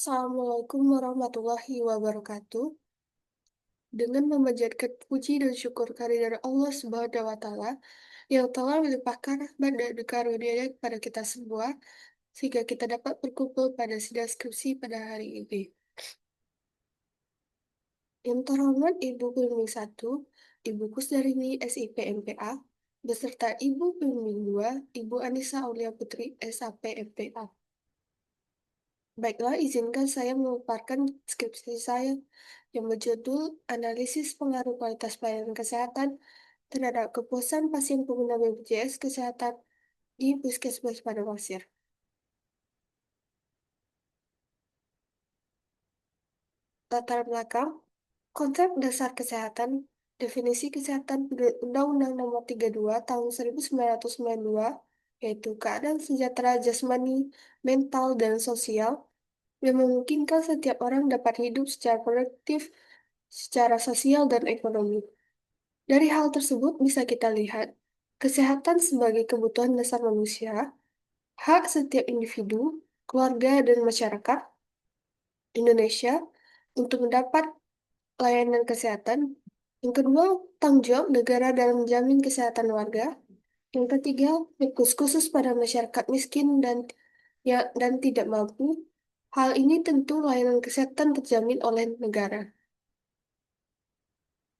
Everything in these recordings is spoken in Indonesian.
Assalamualaikum warahmatullahi wabarakatuh. Dengan memanjatkan puji dan syukur kehadirat Allah Subhanahu wa Ta'ala yang telah melimpahkan rahmat dan karunia kepada kita semua, sehingga kita dapat berkumpul pada sidang skripsi pada hari ini. Yang terhormat Ibu Pembimbing 1, Ibu Kusdarini SIP MPA, beserta Ibu Pembimbing 2, Ibu Anissa Aulia Putri SAP MPA. Baiklah, izinkan saya memaparkan skripsi saya yang berjudul Analisis Pengaruh Kualitas Pelayanan Kesehatan terhadap kepuasan pasien pengguna BPJS Kesehatan di Puskesmas Padang. Latar belakang, konsep dasar kesehatan, definisi kesehatan menurut Undang-Undang Nomor 32 Tahun 1992, yaitu keadaan sejahtera jasmani, mental, dan sosial yang memungkinkan setiap orang dapat hidup secara produktif, secara sosial dan ekonomi. Dari hal tersebut bisa kita lihat, kesehatan sebagai kebutuhan dasar manusia, hak setiap individu, keluarga, dan masyarakat Indonesia untuk mendapat layanan kesehatan. Yang kedua, tanggung jawab negara dalam menjamin kesehatan warga. Yang ketiga, fokus khusus pada masyarakat miskin dan tidak mampu. Hal ini tentu layanan kesehatan terjamin oleh negara.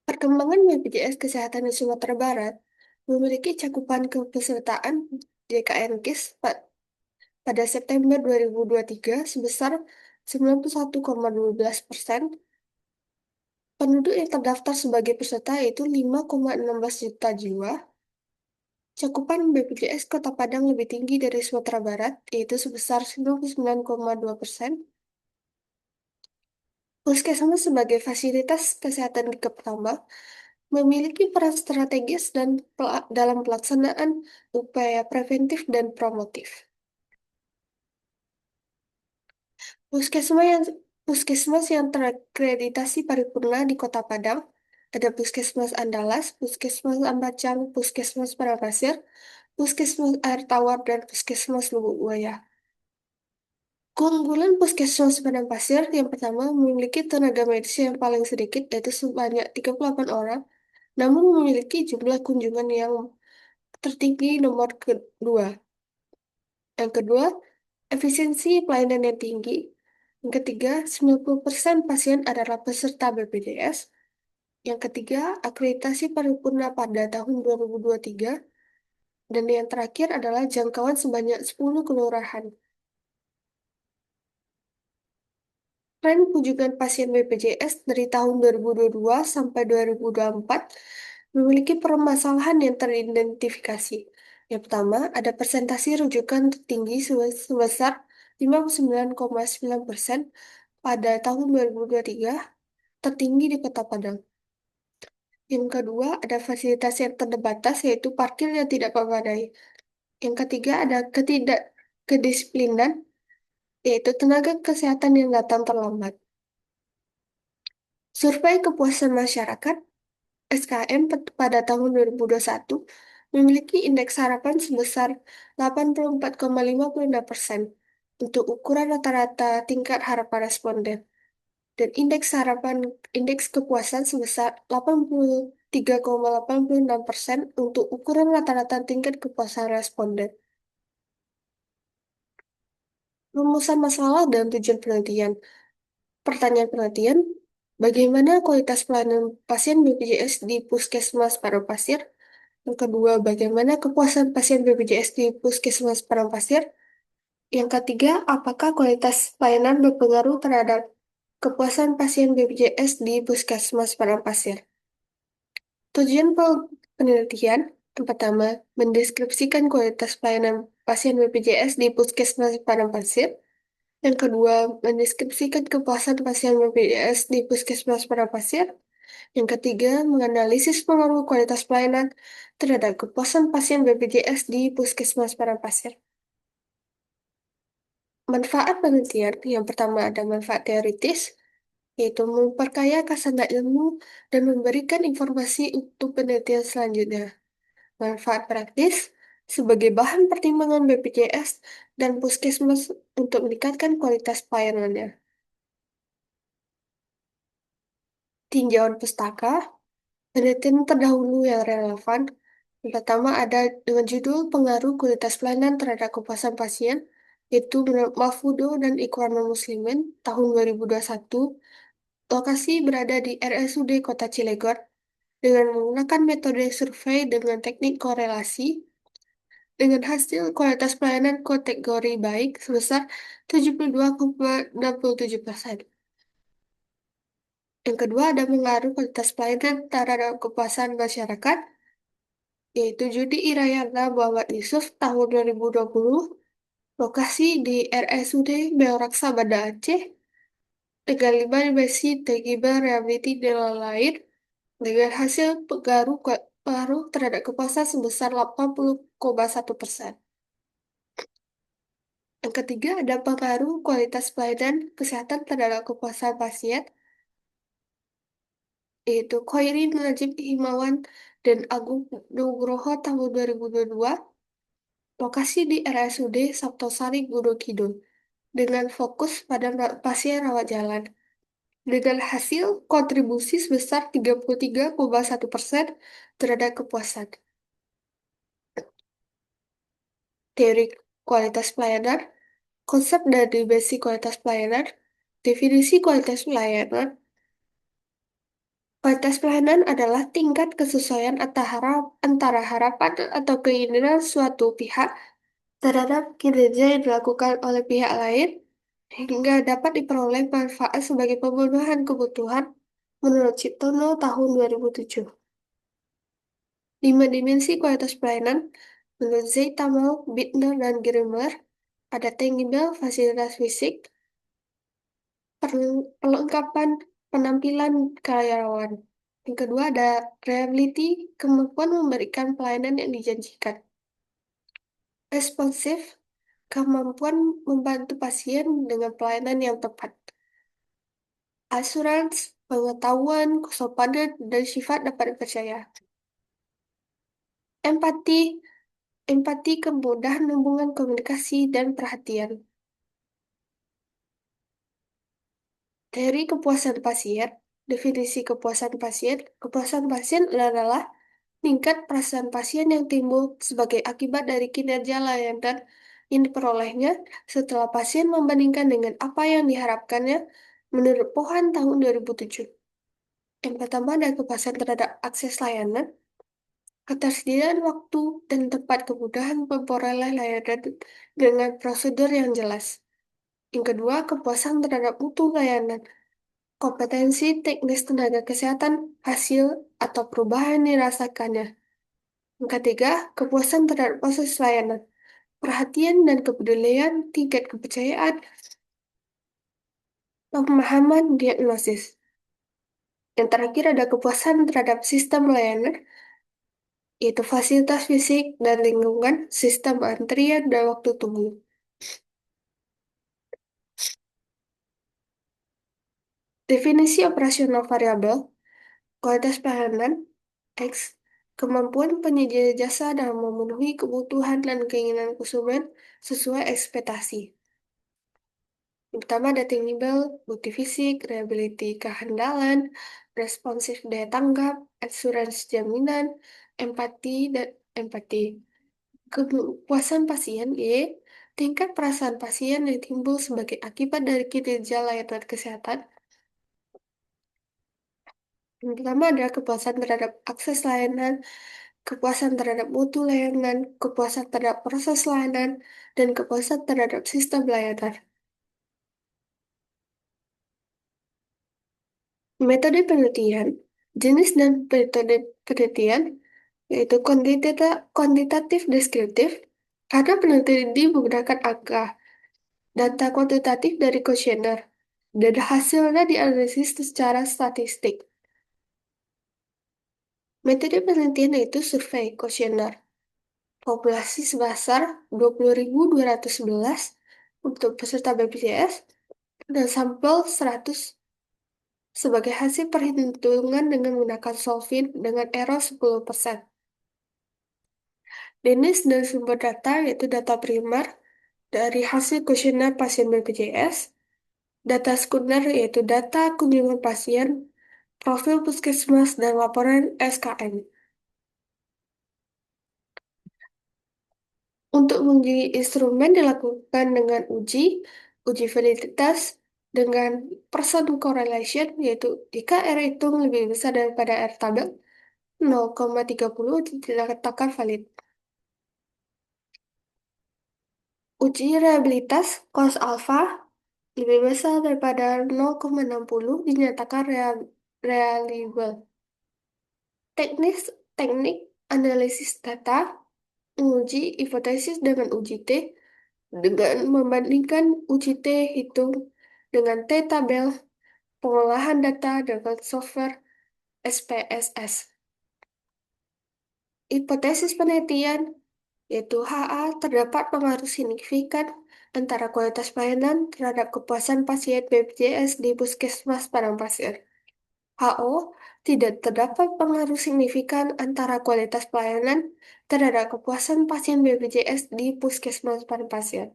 Perkembangan BPJS Kesehatan di Sumatera Barat memiliki cakupan kepesertaan JKN-KIS pada September 2023 sebesar 91,12%. Penduduk yang terdaftar sebagai peserta yaitu 5,16 juta jiwa. Cakupan BPJS Kota Padang lebih tinggi dari Sumatera Barat, yaitu sebesar 99,2%. Puskesmas sebagai fasilitas kesehatan di pertama memiliki peran strategis dalam pelaksanaan upaya preventif dan promotif. Puskesmas yang, Puskesmas yang terakreditasi paripurna di Kota Padang ada Puskesmas Andalas, Puskesmas Ambacang, Puskesmas Parapasir, Puskesmas Air Tawar, dan Puskesmas Lubuk Buaya. Keunggulan Puskesmas Padang Pasir yang pertama memiliki tenaga medis yang paling sedikit, yaitu sebanyak 38 orang, namun memiliki jumlah kunjungan yang tertinggi nomor kedua. Yang kedua, efisiensi pelayanan yang tinggi. Yang ketiga, 90% pasien adalah peserta BPJS. Yang ketiga, akreditasi paripurna pada tahun 2023. Dan yang terakhir adalah jangkauan sebanyak 10 kelurahan. Tren kunjungan pasien BPJS dari tahun 2022 sampai 2024 memiliki permasalahan yang teridentifikasi. Yang pertama, ada persentase rujukan tertinggi sebesar 59,9% pada tahun 2023, tertinggi di Kota Padang. Yang kedua, ada fasilitas yang terbatas, yaitu parkir yang tidak memadai. Yang ketiga, ada kedisiplinan, yaitu tenaga kesehatan yang datang terlambat. Survei kepuasan masyarakat SKM pada tahun 2021 memiliki indeks harapan sebesar 84,56% untuk ukuran rata-rata tingkat harapan responden dan indeks kepuasan sebesar 83,86% untuk ukuran rata-rata tingkat kepuasan responden. Rumusan masalah dan tujuan penelitian. Pertanyaan penelitian, bagaimana kualitas pelayanan pasien BPJS di Puskesmas Padang? Yang kedua, bagaimana kepuasan pasien BPJS di Puskesmas Padang? Yang ketiga, apakah kualitas pelayanan berpengaruh terhadap kepuasan pasien BPJS di Puskesmas Padang? Tujuan penelitian, yang pertama, mendeskripsikan kualitas pelayanan pasien BPJS di Puskesmas Padang. Yang kedua, mendeskripsikan kepuasan pasien BPJS di Puskesmas Padang. Yang ketiga, menganalisis pengaruh kualitas pelayanan terhadap kepuasan pasien BPJS di Puskesmas Padang. Manfaat penelitian yang pertama ada manfaat teoritis, yaitu memperkaya kasana ilmu dan memberikan informasi untuk penelitian selanjutnya. Manfaat praktis, sebagai bahan pertimbangan BPJS dan Puskesmas untuk meningkatkan kualitas pelayanannya. tinjauan pustaka, penelitian terdahulu yang relevan. Yang pertama ada dengan judul Pengaruh Kualitas Pelayanan Terhadap Kepuasan Pasien, yaitu menurut Mahfudo dan Ikhwanul Muslimin tahun 2021. Lokasi berada di RSUD Kota Cilegon dengan menggunakan metode survei dengan teknik korelasi dengan hasil kualitas pelayanan kategori baik sebesar 72,67%. Yang kedua ada pengaruh kualitas pelayanan terhadap kepuasan masyarakat, yaitu Judi Irayana Muhammad Yusuf tahun 2020, lokasi di RSUD Beoraksa Banda Aceh, dengan 5 dimensi tangible reliability dan lain-lain, dengan hasil pengaruh terhadap kepuasan sebesar 80,1%. Yang ketiga ada pengaruh kualitas pelayanan kesehatan terhadap kepuasan pasien, yaitu Khairin Najib Himawan dan Agung Nugroho tahun 2022, lokasi di RSUD Sabtosari Gunung Kidul, dengan fokus pada pasien rawat jalan, dengan hasil kontribusi sebesar 33,1% terhadap kepuasan. Teori kualitas pelayanan, konsep dan dimensi kualitas pelayanan, definisi kualitas pelayanan. Kualitas pelayanan adalah tingkat kesesuaian antara harapan atau keinginan suatu pihak terhadap kinerja yang dilakukan oleh pihak lain hingga dapat diperoleh manfaat sebagai pemenuhan kebutuhan menurut Ciptono tahun 2007. 5 dimensi kualitas pelayanan menurut Zeitamal, Bittner, dan Grimmer ada tangible, fasilitas fisik, perlengkapan penampilan karyawan. Yang kedua ada reliability, kemampuan memberikan pelayanan yang dijanjikan. Responsif, kemampuan membantu pasien dengan pelayanan yang tepat. Assurance, pengetahuan, kesopanan, dan sifat dapat dipercaya. Empati, empati kemudahan hubungan komunikasi dan perhatian. Teori kepuasan pasien, definisi kepuasan pasien adalah tingkat perasaan pasien yang timbul sebagai akibat dari kinerja layanan yang diperolehnya setelah pasien membandingkan dengan apa yang diharapkannya menurut Pohan tahun 2007. Yang pertama ada kepuasan terhadap akses layanan, ketersediaan waktu dan tempat, kemudahan memperoleh layanan dengan prosedur yang jelas. Yang kedua, kepuasan terhadap mutu layanan, kompetensi teknis tenaga kesehatan, hasil atau perubahan yang dirasakannya. Yang ketiga, kepuasan terhadap proses layanan, perhatian dan kepedulian, tingkat kepercayaan, pemahaman, diagnosis. Yang terakhir ada kepuasan terhadap sistem layanan, yaitu fasilitas fisik dan lingkungan, sistem antrian, dan waktu tunggu. Definisi operasional variabel, kualitas pelayanan, X, kemampuan penyedia jasa dalam memenuhi kebutuhan dan keinginan konsumen sesuai ekspektasi. Yang pertama ada tangible, bukti fisik, reliability kehandalan, responsif daya tanggap, assurance jaminan, empati. Kepuasan pasien, tingkat perasaan pasien yang timbul sebagai akibat dari kinerja layanan kesehatan. Yang pertama adalah kepuasan terhadap akses layanan, kepuasan terhadap mutu layanan, kepuasan terhadap proses layanan, dan kepuasan terhadap sistem layanan. Metode penelitian, jenis dan metode penelitian, yaitu kuantitatif deskriptif, karena penelitian ini menggunakan angka, data kuantitatif dari kuesioner, dan hasilnya dianalisis secara statistik. Metode penelitian yaitu survei kuesioner, populasi sebesar 20.211 untuk peserta BPJS, dan sampel 100 sebagai hasil perhitungan dengan menggunakan solving dengan error 10%. Jenis dan sumber data yaitu data primer dari hasil kuesioner pasien BPJS, data sekunder yaitu data kunjungan pasien, Profil puskesmas dan laporan SKM. Untuk menguji instrumen dilakukan dengan uji validitas dengan percent correlation, yaitu jika R hitung lebih besar daripada R tabel 0,30 dikatakan valid. Uji reliabilitas cos alpha lebih besar daripada 0,60 dinyatakan reliable. Teknik teknik analisis data menguji hipotesis dengan uji T dengan membandingkan uji T hitung dengan T tabel pengolahan data dengan software SPSS. Hipotesis penelitian yaitu HA terdapat pengaruh signifikan antara kualitas pelayanan terhadap kepuasan pasien BPJS di Puskesmas Padangpasir. HO tidak terdapat pengaruh signifikan antara kualitas pelayanan terhadap kepuasan pasien BPJS di Puskesmas Padangpasir.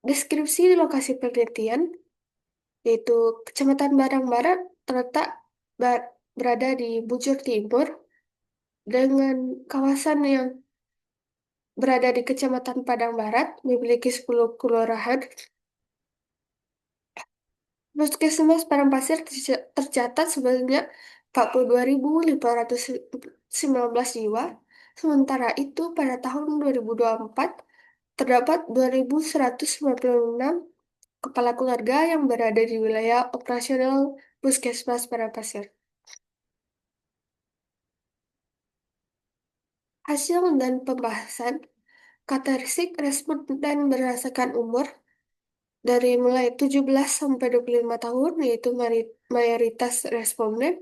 Deskripsi di lokasi penelitian yaitu Kecamatan Barang Barat terletak berada di bujur timur dengan kawasan yang berada di Kecamatan Padang Barat memiliki 10 kelurahan. Puskesmas Padangpasir tercatat sebanyak 42.519 jiwa. Sementara itu, pada tahun 2024, terdapat 2.196 kepala keluarga yang berada di wilayah operasional Puskesmas Padangpasir. Hasil dan pembahasan karakteristik responden berdasarkan umur dari mulai 17 sampai 25 tahun yaitu mayoritas responden,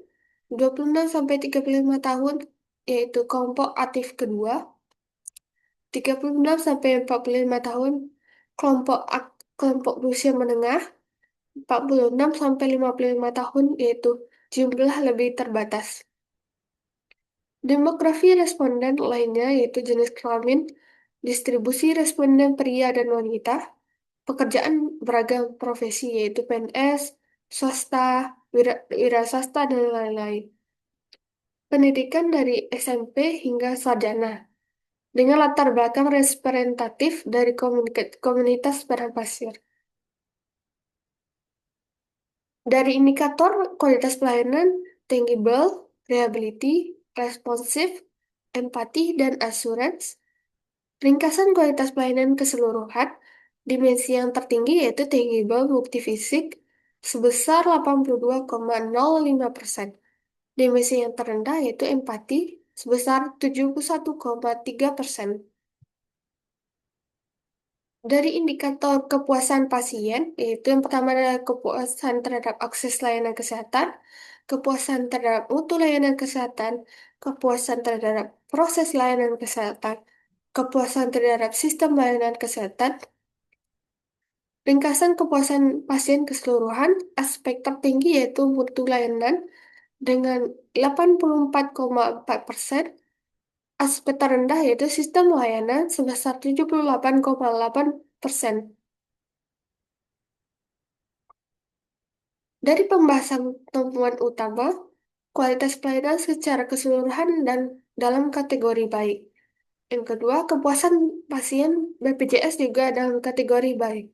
26 sampai 35 tahun yaitu kelompok aktif kedua, 36 sampai 45 tahun kelompok berusia menengah, 46 sampai 55 tahun yaitu jumlah lebih terbatas. Demografi responden lainnya yaitu jenis kelamin, distribusi responden pria dan wanita, pekerjaan beragam profesi yaitu PNS, swasta, wira swasta, dan lain-lain. Pendidikan dari SMP hingga sarjana dengan latar belakang representatif dari komunitas padang pasir. Dari indikator kualitas pelayanan, tangible, reliability, responsif, empati, dan assurance. Ringkasan kualitas pelayanan keseluruhan, dimensi yang tertinggi yaitu tangible bukti fisik sebesar 82,05%. Dimensi yang terendah yaitu empati sebesar 71,3%. Dari indikator kepuasan pasien, yaitu yang pertama adalah kepuasan terhadap akses layanan kesehatan, kepuasan terhadap mutu layanan kesehatan, kepuasan terhadap proses layanan kesehatan, kepuasan terhadap sistem layanan kesehatan. Ringkasan kepuasan pasien keseluruhan, aspek tertinggi yaitu mutu layanan dengan 84,4%, aspek terendah yaitu sistem layanan sebesar 78,8%. Dari pembahasan temuan utama, kualitas pelayanan secara keseluruhan dan dalam kategori baik. Yang kedua, kepuasan pasien BPJS juga dalam kategori baik.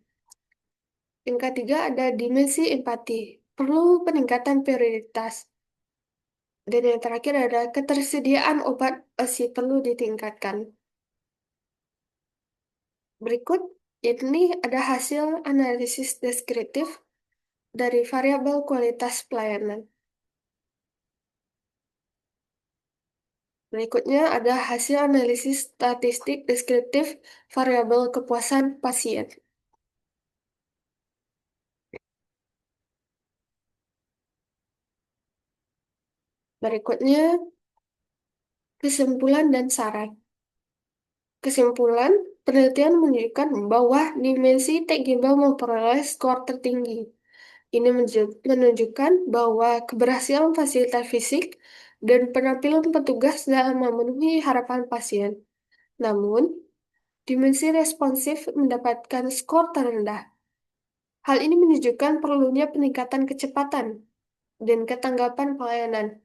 Yang ketiga ada dimensi empati, perlu peningkatan prioritas. Dan yang terakhir ada ketersediaan obat masih perlu ditingkatkan. Berikut ini ada hasil analisis deskriptif dari variabel kualitas pelayanan. Berikutnya ada hasil analisis statistik deskriptif variabel kepuasan pasien. Berikutnya kesimpulan dan saran. Kesimpulan, penelitian menunjukkan bahwa dimensi T gimbal memperoleh skor tertinggi. Ini menunjukkan bahwa keberhasilan fasilitas fisik dan penampilan petugas dalam memenuhi harapan pasien. Namun, dimensi responsif mendapatkan skor terendah. Hal ini menunjukkan perlunya peningkatan kecepatan dan ketanggapan pelayanan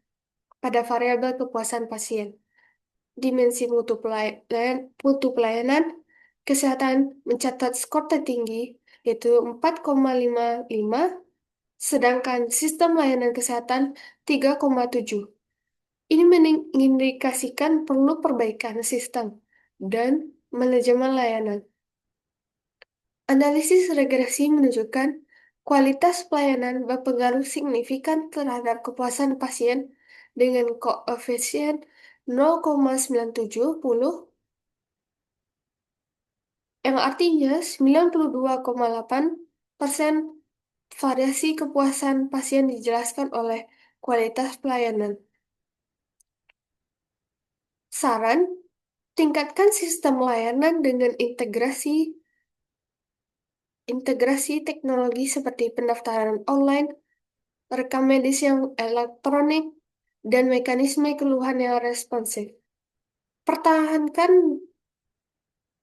pada variabel kepuasan pasien. Dimensi mutu pelayanan kesehatan mencatat skor tertinggi, yaitu 4,55, sedangkan sistem layanan kesehatan 3,7. Ini mengindikasikan perlu perbaikan sistem dan manajemen layanan. Analisis regresi menunjukkan kualitas pelayanan berpengaruh signifikan terhadap kepuasan pasien dengan koefisien 0,970, yang artinya 92,8% variasi kepuasan pasien dijelaskan oleh kualitas pelayanan. Saran, tingkatkan sistem layanan dengan integrasi teknologi seperti pendaftaran online, rekam medis yang elektronik, dan mekanisme keluhan yang responsif. Pertahankan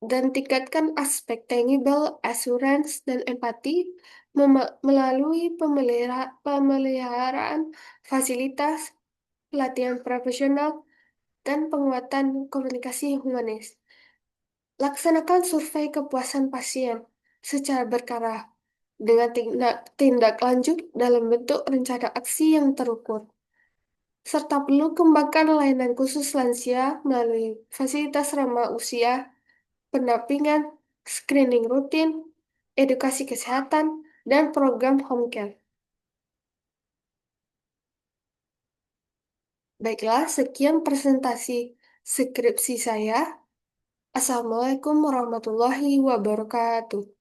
dan tingkatkan aspek tangible, assurance, dan empati melalui pemeliharaan fasilitas, pelatihan profesional, dan penguatan komunikasi humanis. Laksanakan survei kepuasan pasien secara berkala dengan tindak lanjut dalam bentuk rencana aksi yang terukur, serta perlu kembangkan layanan khusus lansia melalui fasilitas ramah usia, pendampingan, screening rutin, edukasi kesehatan, dan program home care. Baiklah, sekian presentasi skripsi saya. Assalamualaikum warahmatullahi wabarakatuh.